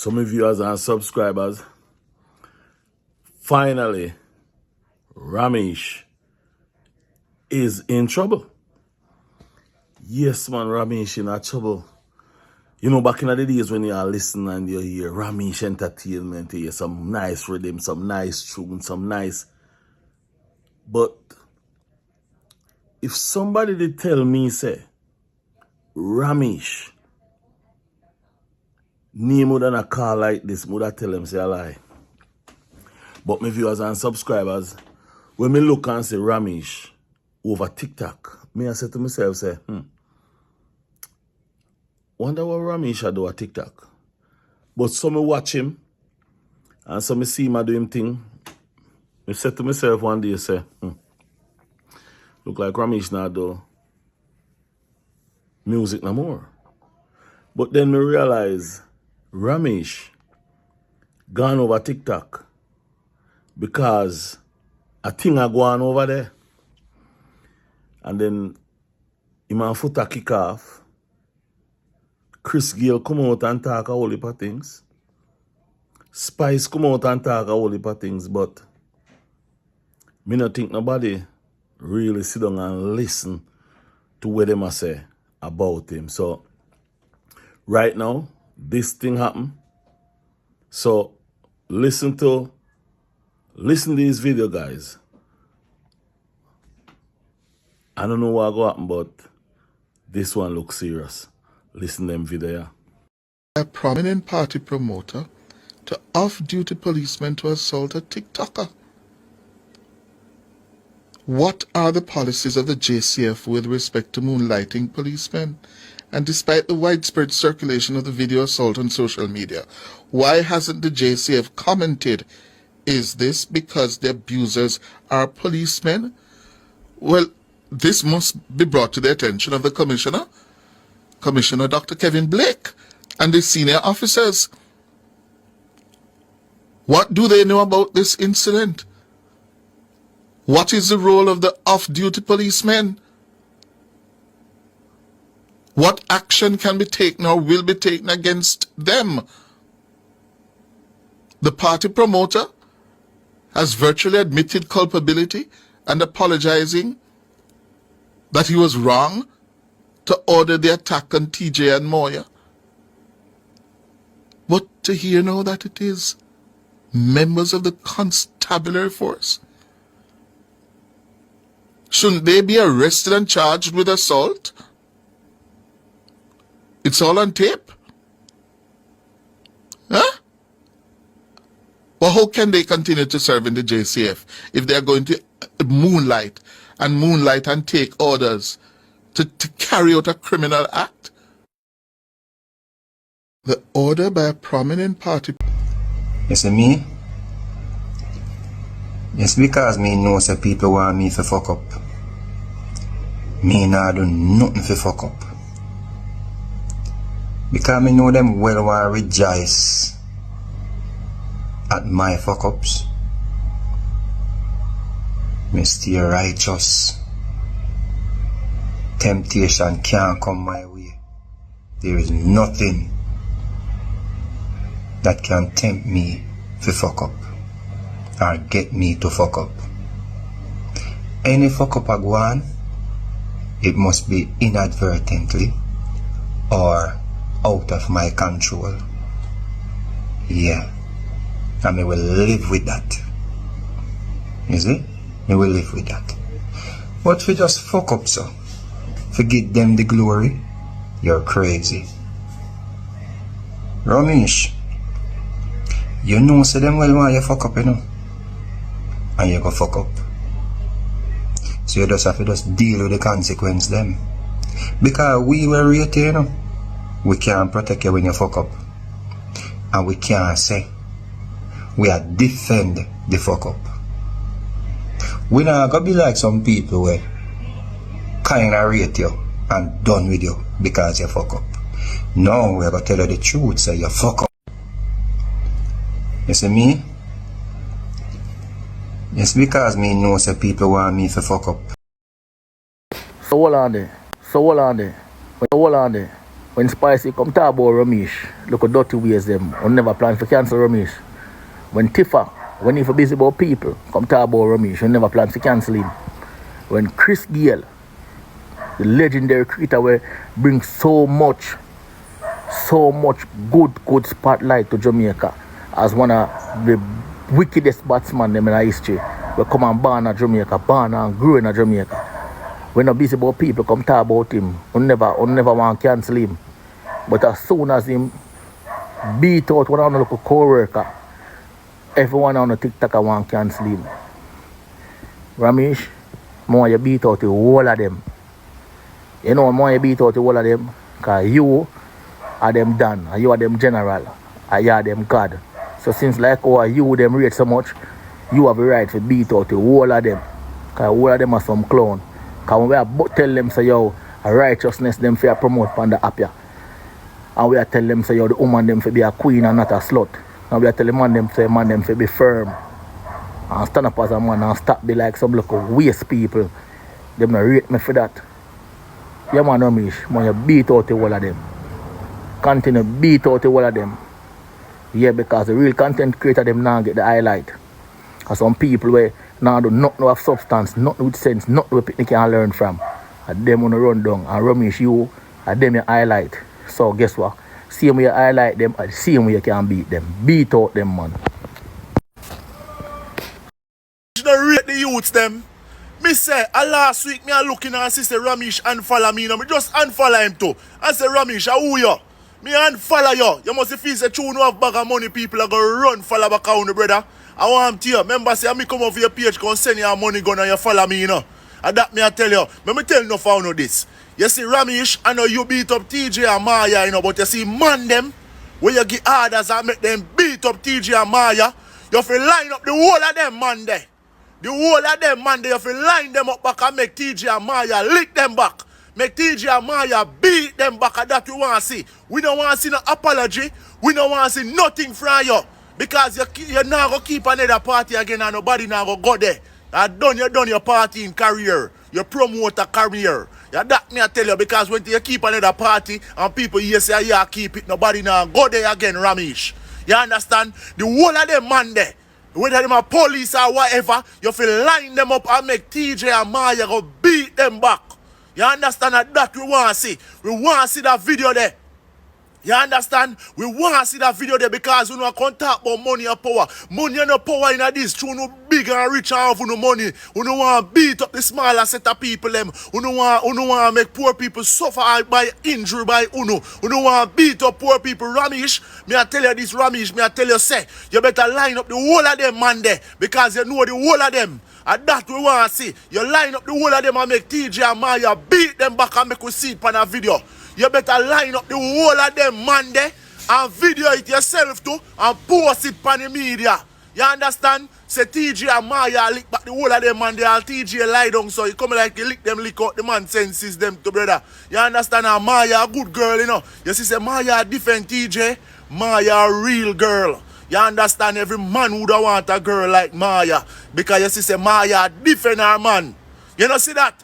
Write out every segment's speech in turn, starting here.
Some viewers and subscribers, finally, Romeich is in trouble. Yes, man, Romeich in trouble. You know, back in the days when you are listening and you hear Romeich Entertainment, you hear some nice rhythm, some nice tune, some nice... But if somebody did tell me, say, Romeich name would a call like this, would I tell them say a lie. But my viewers and subscribers, when me look and say Romeich over TikTok, me I say to myself, say, wonder what Romeich I do a TikTok. But some me watch him and some me see him do him thing. I said to myself one day, say, look like Romeich now do music no more. But then me realize Romeich gone over TikTok because a thing a go on over there. And then him and Foota kick off. Chris Gale come out and talk a whole heap of things. Spice come out and talk a whole heap of things, but me not think nobody really sit down and listen to what them a say about him. So right now, this thing happen. So listen to this video, guys. I don't know what go happen, but this one looks serious. Listen to them video. A prominent party promoter to off-duty policemen to assault a TikToker. What are the policies of the JCF with respect to moonlighting policemen? And despite the widespread circulation of the video assault on social media, why hasn't the JCF commented? Is this because the abusers are policemen? Well, this must be brought to the attention of the Commissioner Dr. Kevin Blake, and the senior officers. What do they know about this incident? What is the role of the off-duty policemen? What action can be taken or will be taken against them? The party promoter has virtually admitted culpability and apologizing that he was wrong to order the attack on TJ and Moya. But to hear now that it is members of the constabulary force, shouldn't they be arrested and charged with assault? It's all on tape. Huh? Well, how can they continue to serve in the JCF if they're going to moonlight and take orders to carry out a criminal act? The order by a prominent party... You see me? It's because me know say people want me to fuck up. Me nah do nothing to fuck up. Because me know them well want rejoice at my fuck ups. Me stay righteous. Temptation can't come my way. There is nothing that can tempt me to fuck up or get me to fuck up. Any fuck up I go on, it must be inadvertently or out of my control. Yeah. And me will live with that. You see? Me will live with that. But if you just fuck up so, forget them the glory, you're crazy. Romeich, you know say them well why you fuck up, you know. And you go fuck up. So you just have to just deal with the consequence them. Because we were right here, you know. We can't protect you when you fuck up. And we can't say we are defend the fuck up. We not gonna be like some people where kinda rate you and done with you because you fuck up. No, we're gonna tell you the truth, say you fuck up. You see me? It's because me know say people want me to fuck up. So hold on there. When Spicy come talk about Romeich, look at dirty ways them. I never plan to cancel Romeich. When Tifa, when he for busy about people, come talk about Romeich, I never plan to cancel him. When Chris Gale, the legendary creator where brings so much good spotlight to Jamaica as one of the wickedest batsmen in history. We come and born in Jamaica, born and grew in Jamaica. We're not busy about people, come talk about him. We never want to cancel him. But as soon as him beat out one of the local co-worker, everyone on the TikTok want to cancel him. Romeich, Moya beat out the whole of them. You know Moya beat out the whole of them? Because you are them done, and you are them general, and you are them God. So since like you them rate so much, you have a right to beat out the whole of them. Because all of them are some clown. Because when we are tell them say yo, a righteousness them for promote on the app ya. And we are tell them say yo, the woman them for be a queen and not a slut. And we are tell the man them say man them for be firm. And stand up as a man and stop be like some local waste people. Them not rate me for that. Yeah man Romeich, man you beat out the whole of them. Continue beat out the whole of them. Yeah, because the real content creator them now get the highlight. Because some people where now do nothing of substance, nothing with sense, nothing with picnic can learn from. And them on the run down. And Romeich you, and them you highlight. So guess what? Same way you highlight them, and the same way you can beat them. Beat out them man. You don't rate the youths them. Me say, last week me a looking and see say Romeich unfollow me. Me just unfollow him too. And say Romeich, who you? Me unfollow you. You must feel say true no have bag of money people are gonna run follow back on the brother. I want to you. Remember say me come off your page come send you money gun and you follow me, you know. And that me I tell you. Me tell you no for you this. You see Romeich, I know you beat up TJ and Moya, you know, but you see man them, when you get orders and make them beat up TJ and Moya, you have to line up the whole of them man there. The whole of them man there, you have to line them up back and make TJ and Moya lick them back. Make TJ and Moya beat them back, and that we want to see. We don't want to see no apology. We don't want to see nothing from you. Because you're not going to keep another party again and nobody not going to go there. You done your party in career. You promote a career. Yeah, that me I tell you, because when you keep another party and people here say, yeah, keep it, nobody now go there again, Romeich. You understand? The whole of them man there, whether them are police or whatever, you feel line them up and make TJ and Moya go beat them back. You understand that we want to see? We want to see that video there. You understand? We want to see that video there because we don't want to talk about money and power. Money and no power in this. True, no big and rich and have no money. We don't want to beat up the smaller set of people. We don't want to make poor people suffer by injury by uno. We don't want to beat up poor people. Romeich, me I tell you this, Romeich, me I tell you, say, you better line up the whole of them man there because you know the whole of them. And that we want to see. You line up the whole of them and make TJ and Moya beat them back and make us see it on a video. You better line up the whole of them man there and video it yourself too and post it on the media. You understand? Say TJ and Moya lick back the whole of them man there and TJ lie down so you come like you lick them, lick out the man senses them to brother. You understand? And Moya a good girl, you know. You see say Moya a different TJ, Moya a real girl. You understand? Every man would want a girl like Moya because you see say Moya a different her man. You know see that?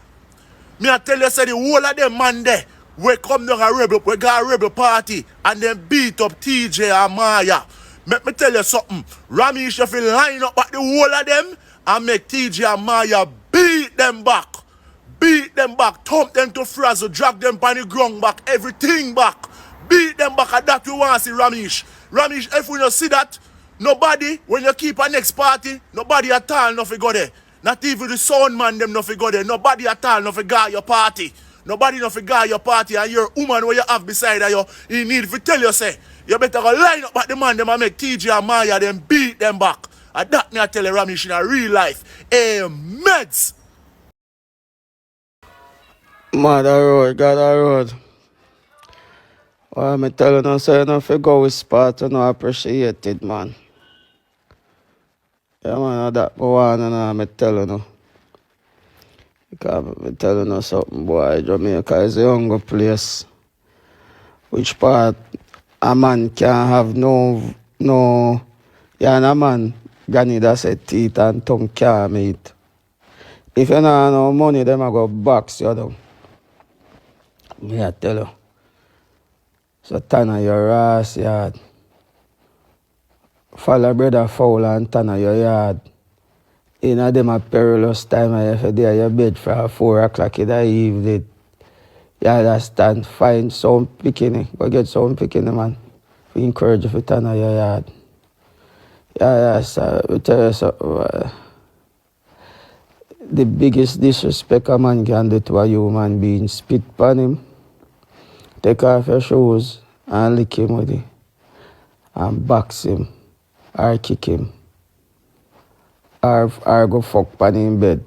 Me I tell you say the whole of them man there we come down a rebel, we got a rebel party and then beat up TJ and Moya. Let me tell you something. Romeich if he line up at the whole of them and make TJ and Moya beat them back. Beat them back, thump them to frazzle, drag them on the ground back, everything back. Beat them back, and that we want to see Romeich. Romeich, if we don't see that, nobody, when you keep a next party, nobody at all nothing go there. Not even the sound man them nothing go there. Nobody at all nothing got your party. Nobody no figure your party and your woman where you have beside you, you need to tell you say, you better go line up at the man them and make TJ and Moya them beat them back. And that me I tell you Romeich in a real life. Meds. Mother road, God a road. Well, me tell you no, so you know if you go with spot, you know appreciate it, man. Yeah, man, that go on and me tell you no. Because I tell you know something, boy, Jamaica is a younger place. Which part a man can have no, yeah, and a man can need a set teeth and tongue can't meet. If you don't have no money, them a go box you down. Me I tell you. So Tanner, your ass yard. Follow brother foul and Tanner, your yard. In a them a perilous time, I have to do your bed for 4 o'clock in the evening. You understand? Find some picking. Go get some picking, man. We encourage you to turn on your yard. Yeah, sir. We tell you something. The biggest disrespect a man can do to a human being, spit on him, take off your shoes and lick him with it, and box him, or kick him, or go fuck on him in bed.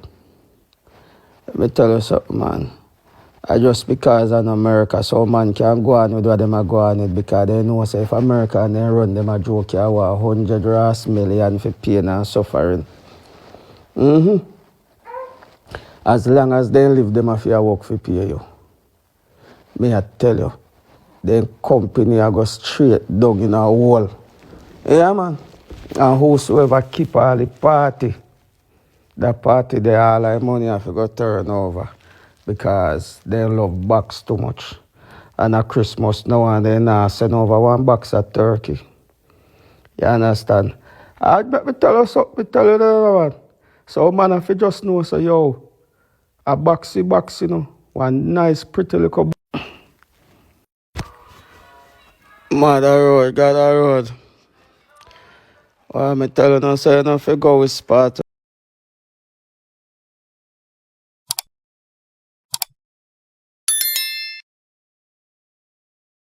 Let me tell you something, man. Just because in America, some man can go on with what them a go on with because they know say if America and they run them a joke, you want 100 ras million for pain and suffering. As long as they live, them have to work for pay you. Me I tell you, the company I go straight down in a hole. Yeah, man. And whosoever keep all the party, that party they all their money have to go turn over. Because they love box too much. And at Christmas now and they now send over 1 box of turkey. You understand? I bet me tell you something, tell you that, man. So man, if you just know, so yo, a boxy, you know, one nice pretty little Mother road, God a road. Well, me tell you now, so you know if you go with spot.